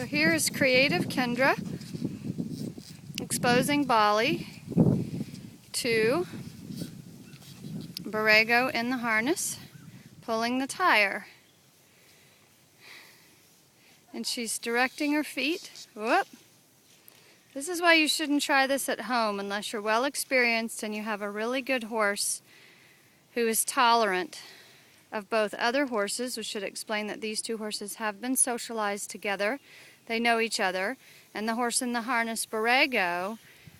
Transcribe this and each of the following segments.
So here is creative Kendra exposing Bali to Borrego in the harness, pulling the tire. And she's directing her feet. Whoop. This is why you shouldn't try this at home unless you're well experienced and you have a really good horse who is tolerant of both other horses. We should explain that these two horses have been socialized together. They know each other. And the horse in the harness, Borrego,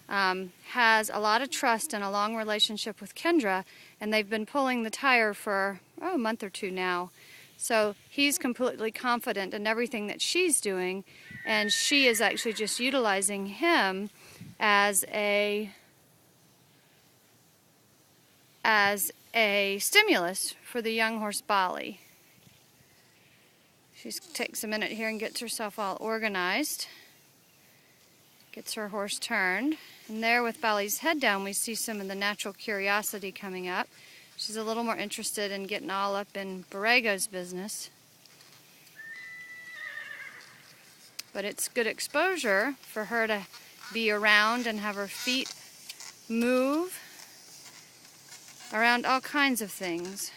has a lot of trust and a long relationship with Kendra, and they've been pulling the tire for a month or two now. So he's completely confident in everything that she's doing, and she is actually just utilizing him as a stimulus for the young horse Bali. She takes a minute here and gets herself all organized, gets her horse turned, and there with Bali's head down we see some of the natural curiosity coming up. She's a little more interested in getting all up in Borrego's business. But it's good exposure for her to be around and have her feet move around all kinds of things.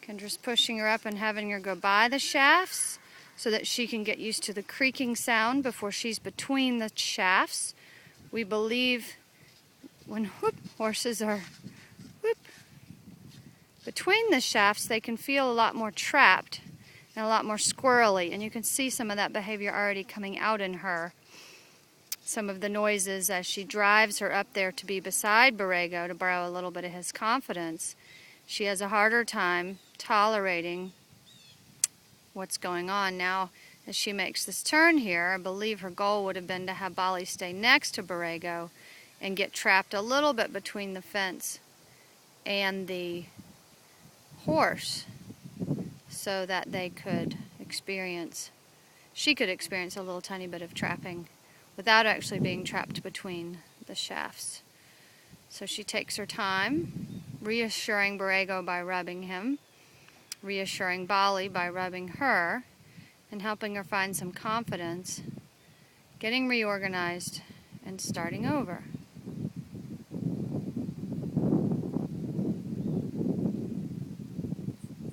Kendra's pushing her up and having her go by the shafts so that she can get used to the creaking sound before she's between the shafts. We believe when horses are between the shafts, they can feel a lot more trapped and a lot more squirrely, and you can see some of that behavior already coming out in her. Some of the noises as she drives her up there to be beside Borrego to borrow a little bit of his confidence. She has a harder time tolerating what's going on. Now, as she makes this turn here, I believe her goal would have been to have Bali stay next to Borrego and get trapped a little bit between the fence and the horse so that they could experience, she could experience a little tiny bit of trapping without actually being trapped between the shafts. So she takes her time, reassuring Borrego by rubbing him, reassuring Bali by rubbing her, and helping her find some confidence, getting reorganized, and starting over.